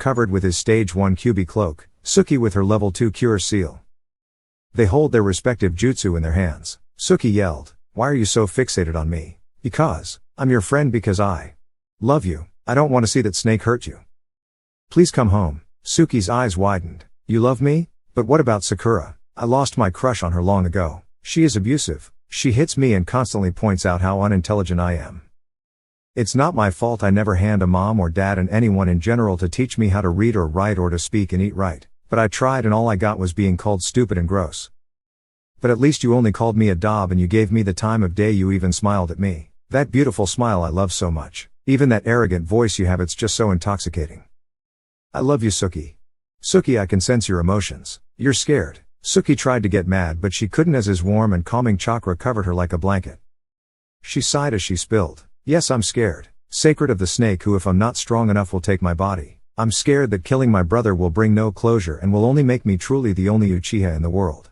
covered with his stage 1 Kyuubi cloak, Suki with her level 2 cure seal. They hold their respective jutsu in their hands. Suki yelled, "Why are you so fixated on me?" "Because I'm your friend, because I love you. I don't want to see that snake hurt you. Please come home." Suki's eyes widened. "You love me? But what about Sakura? I lost my crush on her long ago. She is abusive. She hits me and constantly points out how unintelligent I am. It's not my fault. I never had a mom or dad and anyone in general to teach me how to read or write or to speak and eat right. But I tried and all I got was being called stupid and gross. But at least you only called me a dob and you gave me the time of day. You even smiled at me. That beautiful smile I love so much. Even that arrogant voice you have, it's just so intoxicating. I love you, Suki. Suki, I can sense your emotions. You're scared." Suki tried to get mad but she couldn't as his warm and calming chakra covered her like a blanket. She sighed as she spilled, "Yes, I'm scared. Sacred of the snake who, if I'm not strong enough, will take my body. I'm scared that killing my brother will bring no closure and will only make me truly the only Uchiha in the world.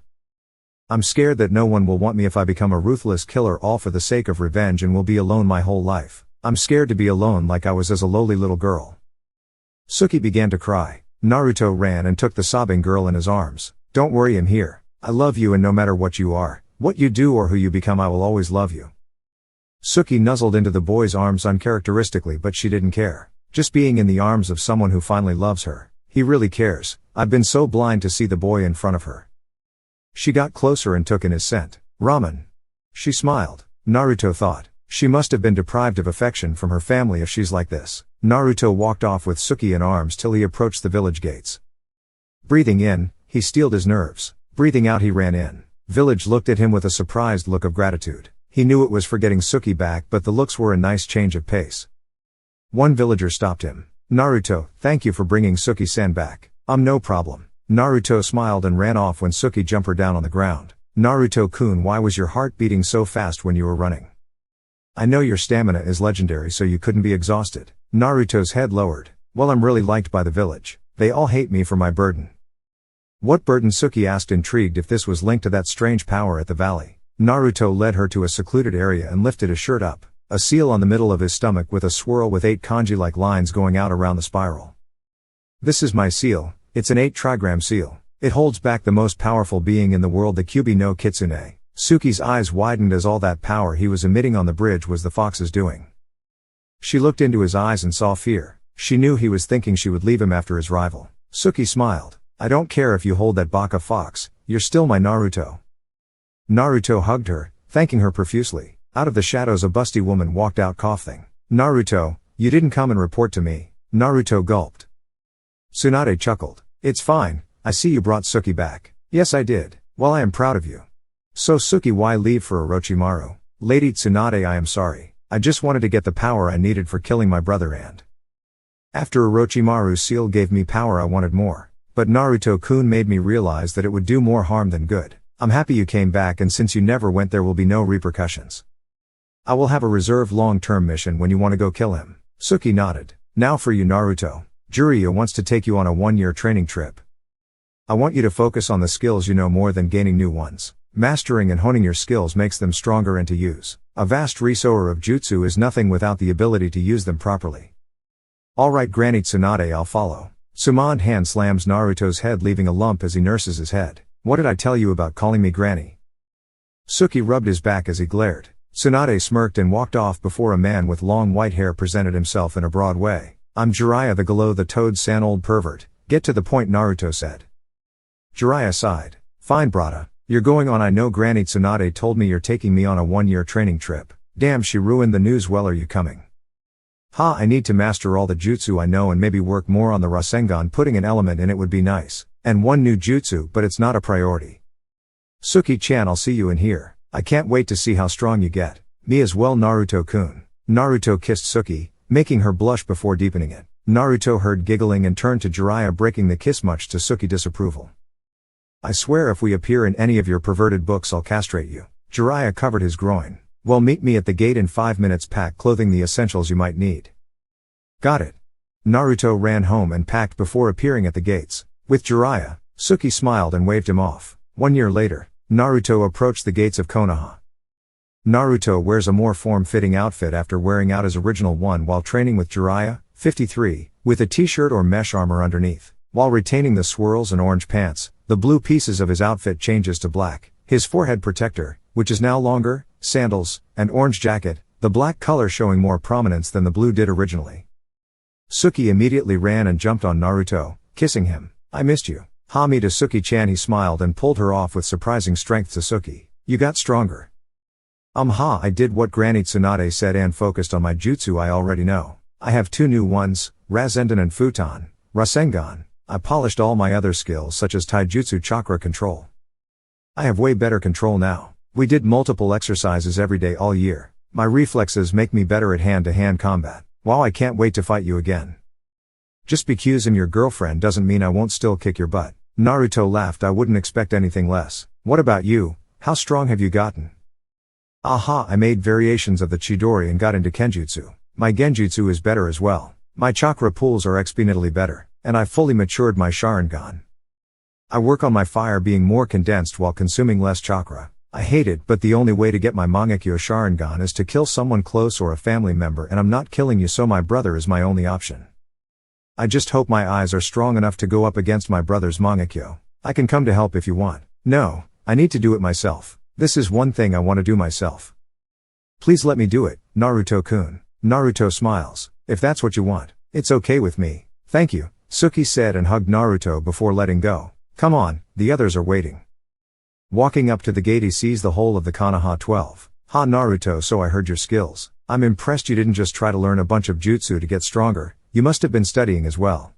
I'm scared that no one will want me if I become a ruthless killer, all for the sake of revenge, and will be alone my whole life. I'm scared to be alone like I was as a lowly little girl." Suki began to cry. Naruto ran and took the sobbing girl in his arms. "Don't worry, I'm here. I love you, and no matter what you are, what you do, or who you become, I will always love you." Suki nuzzled into the boy's arms uncharacteristically, but she didn't care. Just being in the arms of someone who finally loves her. He really cares. I've been so blind to see the boy in front of her. She got closer and took in his scent. Ramen. She smiled. Naruto thought, she must have been deprived of affection from her family if she's like this. Naruto walked off with Suki in arms till he approached the village gates. Breathing in, he steeled his nerves. Breathing out, he ran in. Village looked at him with a surprised look of gratitude. He knew it was for getting Suki back, but the looks were a nice change of pace. One villager stopped him. "Naruto, thank you for bringing Suki-san back." No problem." Naruto smiled and ran off when Suki jumped her down on the ground. "Naruto-kun, why was your heart beating so fast when you were running? I know your stamina is legendary, so you couldn't be exhausted." Naruto's head lowered. "Well, I'm really liked by the village. They all hate me for my burden." "What burden?" Suki asked, intrigued if this was linked to that strange power at the valley. Naruto led her to a secluded area and lifted his shirt up. A seal on the middle of his stomach with a swirl with 8 kanji-like lines going out around the spiral. "This is my seal. It's an 8 trigram seal. It holds back the most powerful being in the world, the Kyuubi no Kitsune." Suki's eyes widened as all that power he was emitting on the bridge was the fox's doing. She looked into his eyes and saw fear. She knew he was thinking she would leave him after his rival. Suki smiled. "I don't care if you hold that baka fox, you're still my Naruto." Naruto hugged her, thanking her profusely. Out of the shadows a busty woman walked out coughing. "Naruto, you didn't come and report to me." Naruto gulped. Tsunade chuckled. "It's fine, I see you brought Suki back." "Yes, I did. Well, I am proud of you." "So Suki, why leave for Orochimaru?" "Lady Tsunade, I am sorry. I just wanted to get the power I needed for killing my brother, and after Orochimaru's seal gave me power, I wanted more. But Naruto-kun made me realize that it would do more harm than good. I'm happy you came back, and since you never went, there will be no repercussions. I will have a reserved long-term mission when you want to go kill him." Suki nodded. "Now for you, Naruto. Jiraiya wants to take you on a 1-year training trip. I want you to focus on the skills you know more than gaining new ones. Mastering and honing your skills makes them stronger and to use. A vast reservoir of jutsu is nothing without the ability to use them properly." "Alright, Granny Tsunade, I'll follow." Summoned hand slams Naruto's head, leaving a lump as he nurses his head. "What did I tell you about calling me Granny?" Suki rubbed his back as he glared. Tsunade smirked and walked off before a man with long white hair presented himself in a broad way. "I'm Jiraiya the Galo the Toad-san, old pervert. Get to the point," Naruto said. Jiraiya sighed. "Fine, brata. You're going on. I know Granny Tsunade told me you're taking me on a 1-year training trip." "Damn, she ruined the news. Well, are you coming?" "Ha, I need to master all the jutsu I know and maybe work more on the Rasengan. Putting an element in it would be nice. And one new jutsu, but it's not a priority." "Suki-chan, I'll see you in here. I can't wait to see how strong you get." "Me as well, Naruto-kun." Naruto kissed Suki, making her blush before deepening it. Naruto heard giggling and turned to Jiraiya, breaking the kiss much to Suki's disapproval. "I swear if we appear in any of your perverted books, I'll castrate you." Jiraiya covered his groin. "Well, meet me at the gate in 5 minutes. Pack clothing, the essentials you might need." "Got it." Naruto ran home and packed before appearing at the gates. With Jiraiya, Suki smiled and waved him off. 1 year later, Naruto approached the gates of Konoha. Naruto wears a more form-fitting outfit after wearing out his original one while training with Jiraiya. 53, with a t-shirt or mesh armor underneath. While retaining the swirls and orange pants, the blue pieces of his outfit changes to black. His forehead protector, which is now longer, sandals, and orange jacket, the black color showing more prominence than the blue did originally. Suki immediately ran and jumped on Naruto, kissing him. I missed you. Me to Suki-chan. He smiled and pulled her off with surprising strength to Suki. You got stronger. I did what Granny Tsunade said and focused on my jutsu I already know. I have 2 new ones, Rasengan and Futon, Rasengan. I polished all my other skills such as Taijutsu chakra control. I have way better control now. We did multiple exercises every day all year. My reflexes make me better at hand-to-hand combat. Wow, I can't wait to fight you again. Just because I'm your girlfriend doesn't mean I won't still kick your butt. Naruto laughed. I wouldn't expect anything less. What about you? How strong have you gotten? I made variations of the Chidori and got into Kenjutsu. My Genjutsu is better as well. My chakra pools are exponentially better, and I fully matured my Sharingan. I work on my fire being more condensed while consuming less chakra. I hate it, but the only way to get my Mangekyo Sharingan is to kill someone close or a family member, and I'm not killing you, so my brother is my only option. I just hope my eyes are strong enough to go up against my brother's Mangekyo. I can come to help if you want. No, I need to do it myself. This is one thing I want to do myself. Please let me do it, Naruto-kun. Naruto smiles. If that's what you want, it's okay with me. Thank you, Suki said and hugged Naruto before letting go. Come on, the others are waiting. Walking up to the gate, he sees the whole of the Konoha 12. Naruto, so I heard your skills. I'm impressed you didn't just try to learn a bunch of jutsu to get stronger, you must have been studying as well.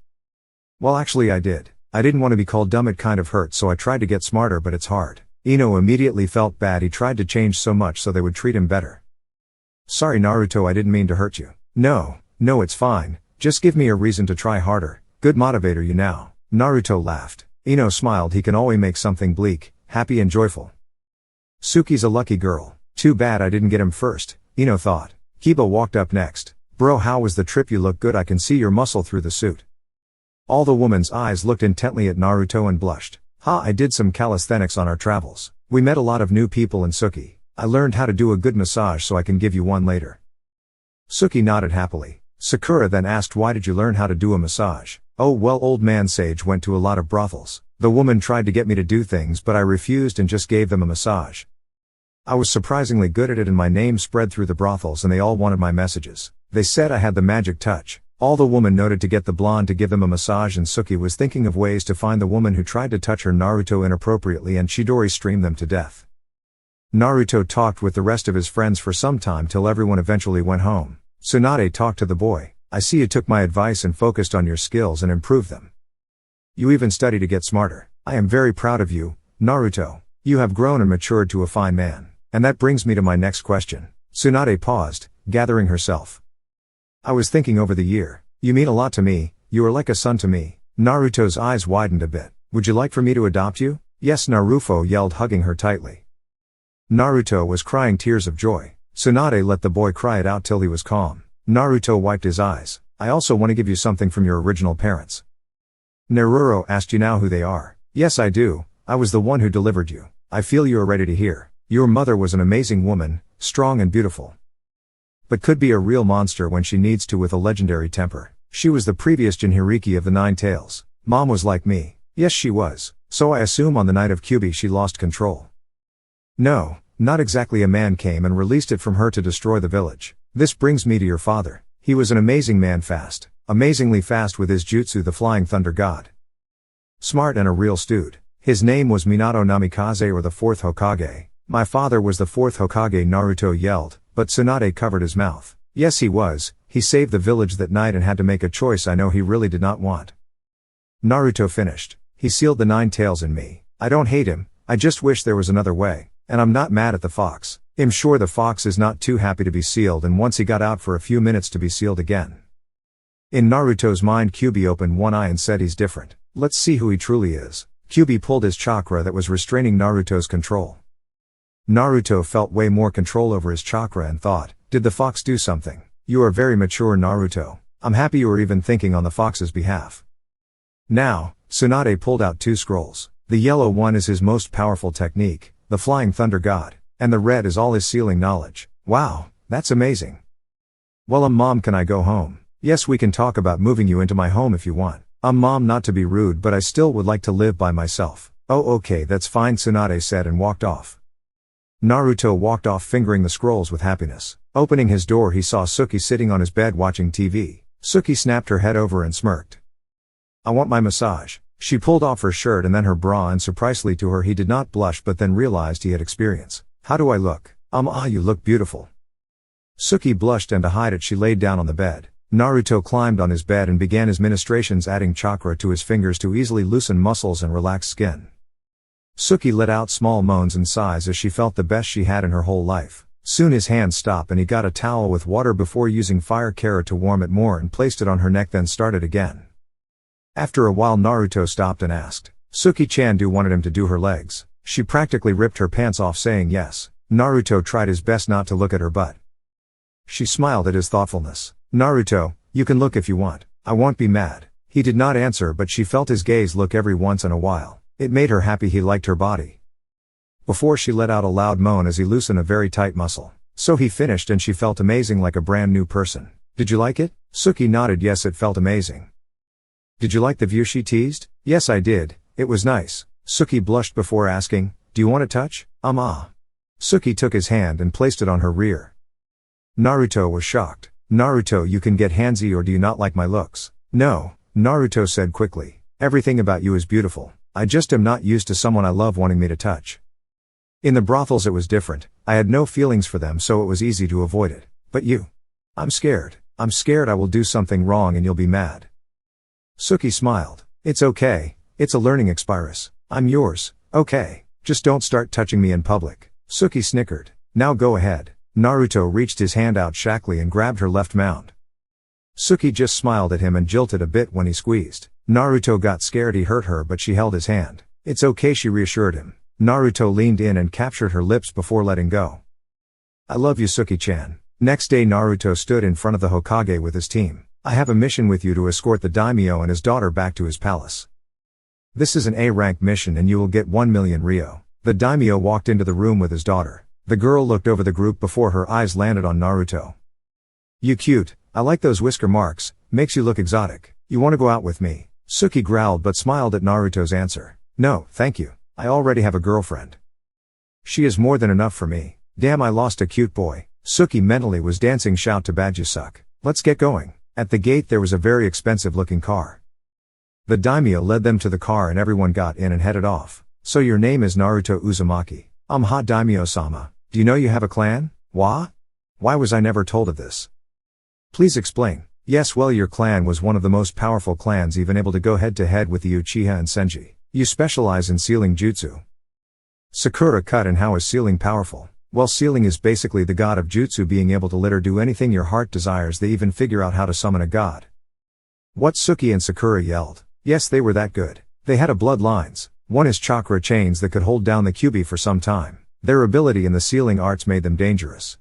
Well, actually I did. I didn't want to be called dumb, it kind of hurt, so I tried to get smarter, but it's hard. Ino immediately felt bad. He tried to change so much so they would treat him better. Sorry Naruto, I didn't mean to hurt you. No, it's fine. Just give me a reason to try harder. Good motivator you now. Naruto laughed. Ino smiled. He can always make something bleak, happy and joyful. Suki's a lucky girl. Too bad I didn't get him first, Ino thought. Kiba walked up next. Bro, how was the trip? You look good. I can see your muscle through the suit. All the woman's eyes looked intently at Naruto and blushed. I did some calisthenics on our travels. We met a lot of new people in Suki. I learned how to do a good massage so I can give you one later. Suki nodded happily. Sakura then asked, why did you learn how to do a massage? Oh well, old man Sage went to a lot of brothels. The woman tried to get me to do things but I refused and just gave them a massage. I was surprisingly good at it and my name spread through the brothels and they all wanted my messages. They said I had the magic touch. All the woman noted to get the blonde to give them a massage, and Suki was thinking of ways to find the woman who tried to touch her Naruto inappropriately and Chidori streamed them to death. Naruto talked with the rest of his friends for some time till everyone eventually went home. Tsunade talked to the boy. I see you took my advice and focused on your skills and improved them. You even study to get smarter. I am very proud of you, Naruto. You have grown and matured to a fine man. And that brings me to my next question. Tsunade paused, gathering herself. I was thinking over the year. You mean a lot to me, you are like a son to me. Naruto's eyes widened a bit. Would you like for me to adopt you? Yes, Naruto yelled, hugging her tightly. Naruto was crying tears of joy. Tsunade let the boy cry it out till he was calm. Naruto wiped his eyes. I also want to give you something from your original parents. Naruto asked, you know who they are? Yes I do, I was the one who delivered you. I feel you are ready to hear. Your mother was an amazing woman, strong and beautiful. But could be a real monster when she needs to with a legendary temper. She was the previous Jinchuriki of the Nine Tails. Mom was like me. Yes she was. So I assume on the night of Kyuubi she lost control. No, not exactly. A man came and released it from her to destroy the village. This brings me to your father. He was an amazing man, fast. Amazingly fast with his jutsu, the Flying Thunder God. Smart and a real stud. His name was Minato Namikaze, or the fourth Hokage. My father was the fourth Hokage, Naruto yelled, but Tsunade covered his mouth. Yes he was, he saved the village that night and had to make a choice I know he really did not want. Naruto finished. He sealed the Nine Tails in me. I don't hate him, I just wish there was another way. And I'm not mad at the fox. I'm sure the fox is not too happy to be sealed, and once he got out for a few minutes to be sealed again. In Naruto's mind, Kyuubi opened one eye and said, he's different. Let's see who he truly is. Kyuubi pulled his chakra that was restraining Naruto's control. Naruto felt way more control over his chakra and thought, did the fox do something? You are very mature, Naruto. I'm happy you are even thinking on the fox's behalf. Now, Tsunade pulled out 2 scrolls. The yellow one is his most powerful technique, the Flying Thunder God, and the red is all his sealing knowledge. Wow, that's amazing. Well, Mom, can I go home? Yes, we can talk about moving you into my home if you want. Mom, not to be rude, but I still would like to live by myself. Oh, okay, that's fine, Tsunade said and walked off. Naruto walked off fingering the scrolls with happiness. Opening his door, he saw Suki sitting on his bed watching TV. Suki snapped her head over and smirked. I want my massage. She pulled off her shirt and then her bra, and surprisingly to her he did not blush, but then realized he had experience. How do I look? You look beautiful. Suki blushed, and to hide it she laid down on the bed. Naruto climbed on his bed and began his ministrations, adding chakra to his fingers to easily loosen muscles and relax skin. Suki let out small moans and sighs as she felt the best she had in her whole life. Soon his hands stopped and he got a towel with water before using fire Kara to warm it more and placed it on her neck, then started again. After a while Naruto stopped and asked Suki-chan wanted him to do her legs. She practically ripped her pants off saying yes. Naruto tried his best not to look at her butt. She smiled at his thoughtfulness. Naruto, you can look if you want. I won't be mad. He did not answer, but she felt his gaze look every once in a while. It made her happy he liked her body. Before she let out a loud moan as he loosened a very tight muscle. So he finished and she felt amazing like a brand new person. Did you like it? Suki nodded yes, it felt amazing. Did you like the view? She teased. Yes, I did. It was nice. Suki blushed before asking, do you want to touch? Suki took his hand and placed it on her rear. Naruto was shocked. Naruto, you can get handsy, or do you not like my looks? No, Naruto said quickly. Everything about you is beautiful. I just am not used to someone I love wanting me to touch. In the brothels it was different. I had no feelings for them, so it was easy to avoid it. But you? I'm scared. I'm scared I will do something wrong and you'll be mad. Suki smiled. It's okay. It's a learning experience. I'm yours. Okay. Just don't start touching me in public. Suki snickered. Now go ahead. Naruto reached his hand out shakily and grabbed her left mound. Suki just smiled at him and jilted a bit when he squeezed. Naruto got scared he hurt her, but she held his hand. It's okay, she reassured him. Naruto leaned in and captured her lips before letting go. I love you, Suki-chan. Next day Naruto stood in front of the Hokage with his team. I have a mission with you to escort the Daimyo and his daughter back to his palace. This is an A-rank mission and you will get 1 million Ryo. The Daimyo walked into the room with his daughter. The girl looked over the group before her eyes landed on Naruto. You cute. I like those whisker marks. Makes you look exotic. You want to go out with me? Suki growled but smiled at Naruto's answer. No, thank you. I already have a girlfriend. She is more than enough for me. Damn, I lost a cute boy. Suki mentally was dancing shout to bad you suck. Let's get going. At the gate there was a very expensive looking car. The daimyo led them to the car and everyone got in and headed off. So your name is Naruto Uzumaki. Ha daimyo-sama. Do you know you have a clan? Why was I never told of this? Please explain. Yes, well, your clan was one of the most powerful clans, even able to go head to head with the Uchiha and Senji. You specialize in sealing jutsu. Sakura cut. And how is sealing powerful? Well, sealing is basically the god of jutsu being able to let her do anything your heart desires. They even figure out how to summon a god. What? Suki and Sakura yelled. Yes, they were that good. They had a bloodlines. One is chakra chains that could hold down the Kyuubi for some time. Their ability in the sealing arts made them dangerous.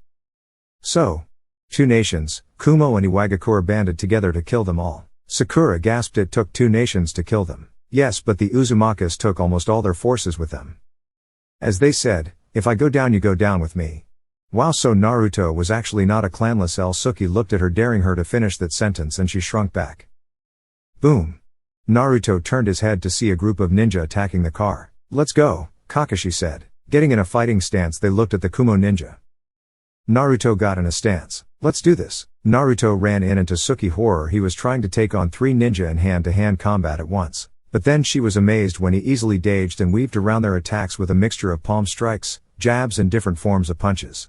So, two nations, Kumo and Iwagakure, banded together to kill them all. Sakura gasped. It took 2 nations to kill them. Yes, but the Uzumakas took almost all their forces with them. As they said, if I go down you go down with me. Wow, so Naruto was actually not a clanless L. Suki looked at her, daring her to finish that sentence, and she shrunk back. Boom. Naruto turned his head to see a group of ninja attacking the car. Let's go, Kakashi said. Getting in a fighting stance, they looked at the Kumo ninja. Naruto got in a stance. Let's do this. Naruto ran in, and to Suki horror he was trying to take on 3 ninja in hand-to-hand combat at once. But then she was amazed when he easily dodged and weaved around their attacks with a mixture of palm strikes, jabs and different forms of punches.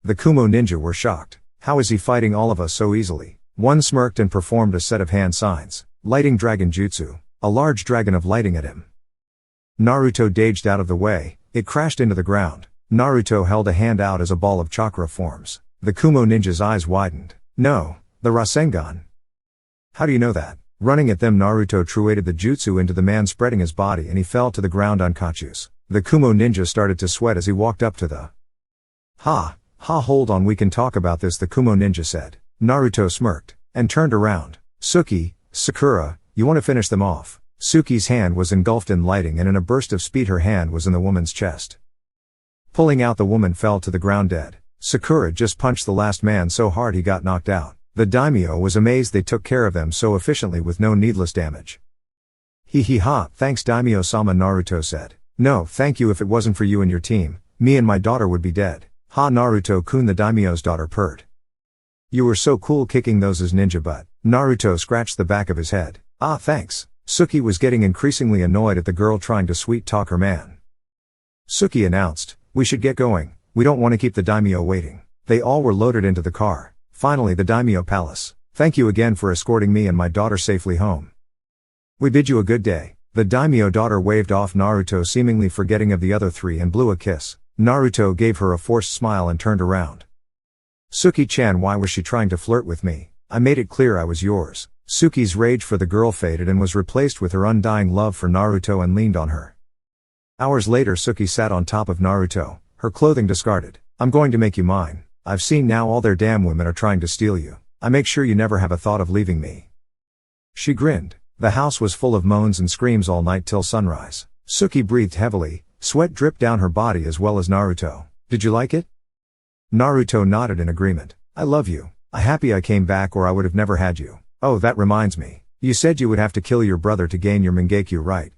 The Kumo ninja were shocked. How is he fighting all of us so easily? One smirked and performed a set of hand signs. Lighting dragon jutsu. A large dragon of lighting at him. Naruto dodged out of the way. It crashed into the ground. Naruto held a hand out as a ball of chakra forms. The Kumo ninja's eyes widened. No, the Rasengan. How do you know that? Running at them, Naruto truated the jutsu into the man, spreading his body, and he fell to the ground unconscious. The Kumo ninja started to sweat as he walked up to the hold on, we can talk about this, the Kumo ninja said. Naruto smirked, and turned around. Suki, Sakura, you want to finish them off? Suki's hand was engulfed in lighting, and in a burst of speed her hand was in the woman's chest. Pulling out, the woman fell to the ground dead. Sakura just punched the last man so hard he got knocked out. The Daimyo was amazed they took care of them so efficiently with no needless damage. Hee hee ha, thanks Daimyo-sama, Naruto said. No, thank you, if it wasn't for you and your team, me and my daughter would be dead. Ha, Naruto-kun, the Daimyo's daughter purred. You were so cool kicking those as ninja butt. Naruto scratched the back of his head. Ah, thanks. Suki was getting increasingly annoyed at the girl trying to sweet-talk her man. Suki announced, we should get going, we don't want to keep the Daimyo waiting. They all were loaded into the car. Finally, the Daimyo palace. Thank you again for escorting me and my daughter safely home. We bid you a good day. The Daimyo daughter waved off Naruto, seemingly forgetting of the other three, and blew a kiss. Naruto gave her a forced smile and turned around. Suki-chan, why was she trying to flirt with me? I made it clear I was yours. Suki's rage for the girl faded and was replaced with her undying love for Naruto and leaned on her. Hours later, Suki sat on top of Naruto, her clothing discarded. I'm going to make you mine. I've seen now all their damn women are trying to steal you. I make sure you never have a thought of leaving me. She grinned. The house was full of moans and screams all night till sunrise. Suki breathed heavily, sweat dripped down her body as well as Naruto. Did you like it? Naruto nodded in agreement. I love you. I'm happy I came back or I would have never had you. Oh, that reminds me. You said you would have to kill your brother to gain your Mangekyo, right?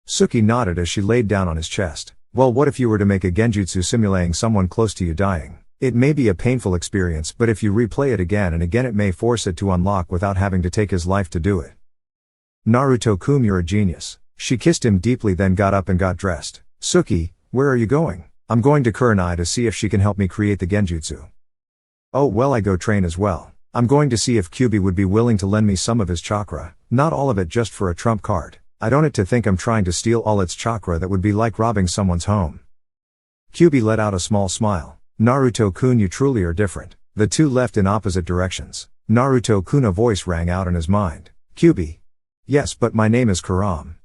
Suki nodded as she laid down on his chest. Well, what if you were to make a genjutsu simulating someone close to you dying? It may be a painful experience, but if you replay it again and again, it may force it to unlock without having to take his life to do it. Naruto-kun, you're a genius. She kissed him deeply, then got up and got dressed. Suki, where are you going? I'm going to Kurenai to see if she can help me create the genjutsu. Oh well, I go train as well. I'm going to see if Kyubi would be willing to lend me some of his chakra, not all of it, just for a trump card. I don't want it to think I'm trying to steal all its chakra, that would be like robbing someone's home. Kyubi let out a small smile. Naruto-kun, you truly are different. The two left in opposite directions. Naruto-kun, a voice rang out in his mind. Kyubi. Yes, but my name is Kurama.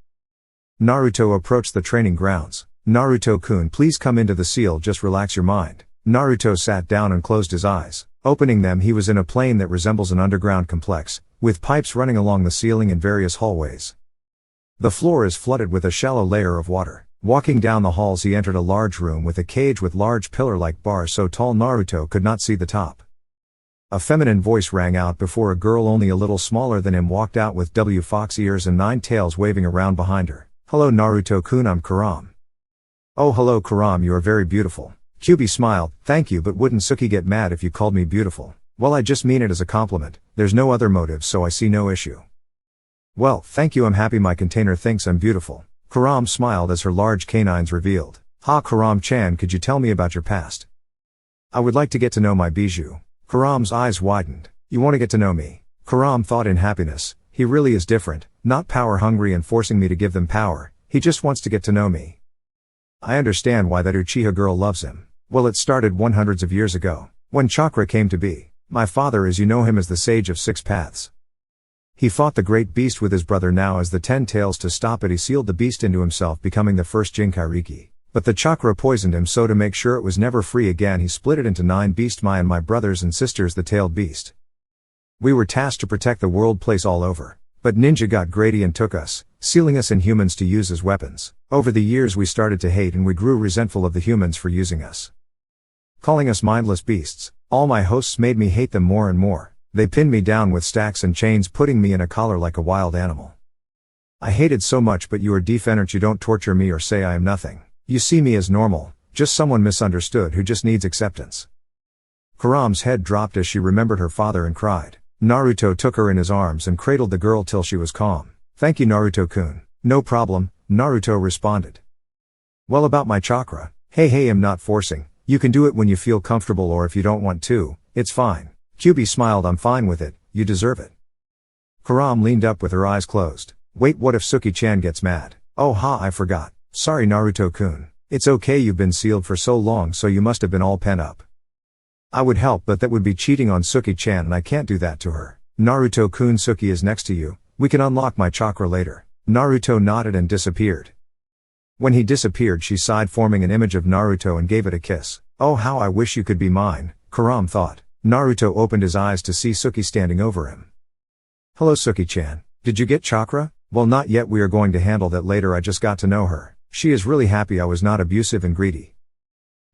Naruto approached the training grounds. Naruto-kun, please come into the seal, just relax your mind. Naruto sat down and closed his eyes. Opening them, he was in a plane that resembles an underground complex, with pipes running along the ceiling in various hallways. The floor is flooded with a shallow layer of water. Walking down the halls, he entered a large room with a cage with large pillar-like bars so tall Naruto could not see the top. A feminine voice rang out before a girl only a little smaller than him walked out with fox ears and 9 tails waving around behind her. Hello Naruto-kun, I'm Kurama. Oh hello Kurama, you are very beautiful. Kyubi smiled. Thank you, but wouldn't Suki get mad if you called me beautiful? Well, I just mean it as a compliment. There's no other motive, so I see no issue. Well, thank you, I'm happy my container thinks I'm beautiful. Kurama smiled as her large canines revealed. Ha, Kurama-chan, could you tell me about your past? I would like to get to know my bijou. Kurama's eyes widened. You want to get to know me? Kurama thought in happiness. He really is different, not power hungry and forcing me to give them power. He just wants to get to know me. I understand why that Uchiha girl loves him. Well, it started hundreds of years ago, when chakra came to be. My father, as you know him, as the Sage of 6 Paths. He fought the great beast with his brother now as the 10 tails. To stop it, he sealed the beast into himself, becoming the first Jinkairiki. But the chakra poisoned him, so to make sure it was never free again, he split it into 9 beasts, me and my brothers and sisters, the tailed beast. We were tasked to protect the world place all over. But ninja got greedy and took us, sealing us in humans to use as weapons. Over the years we started to hate and we grew resentful of the humans for using us, calling us mindless beasts. All my hosts made me hate them more and more. They pinned me down with stacks and chains, putting me in a collar like a wild animal. I hated so much, but you are different. You don't torture me or say I am nothing. You see me as normal, just someone misunderstood who just needs acceptance. Kurama's head dropped as she remembered her father and cried. Naruto took her in his arms and cradled the girl till she was calm. Thank you Naruto-kun. No problem, Naruto responded. Well, about my chakra? Hey, I'm not forcing. You can do it when you feel comfortable, or if you don't want to, it's fine. Kyubi smiled. I'm fine with it, you deserve it. Kurama leaned up with her eyes closed. Wait, what if Suki-chan gets mad? Oh ha, I forgot. Sorry Naruto-kun. It's okay, you've been sealed for so long, so you must have been all pent up. I would help, but that would be cheating on Suki-chan and I can't do that to her. Naruto-kun, Suki is next to you. We can unlock my chakra later. Naruto nodded and disappeared. When he disappeared, she sighed, forming an image of Naruto and gave it a kiss. Oh, how I wish you could be mine, Kurama thought. Naruto opened his eyes to see Suki standing over him. Hello Suki-chan. Did you get chakra? Well, not yet, we are going to handle that later. I just got to know her. She is really happy I was not abusive and greedy.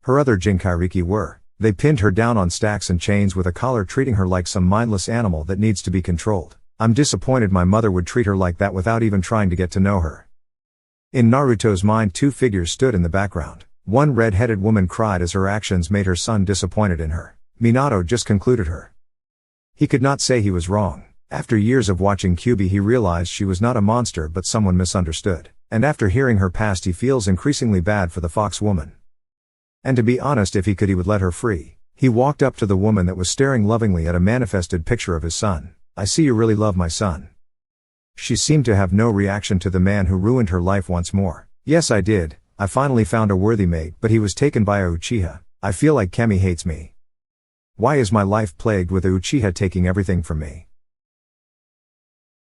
Her other Jinkairiki were. They pinned her down on stacks and chains with a collar, treating her like some mindless animal that needs to be controlled. I'm disappointed my mother would treat her like that without even trying to get to know her. In Naruto's mind, two figures stood in the background. One red-headed woman cried as her actions made her son disappointed in her. Minato just concluded her. He could not say he was wrong. After years of watching Kyuubi, he realized she was not a monster but someone misunderstood. And after hearing her past, he feels increasingly bad for the fox woman. And to be honest, if he could, he would let her free. He walked up to the woman that was staring lovingly at a manifested picture of his son. I see you really love my son. She seemed to have no reaction to the man who ruined her life once more. Yes, I did. I finally found a worthy mate, but he was taken by a Uchiha. I feel like Kemi hates me. Why is my life plagued with a Uchiha taking everything from me?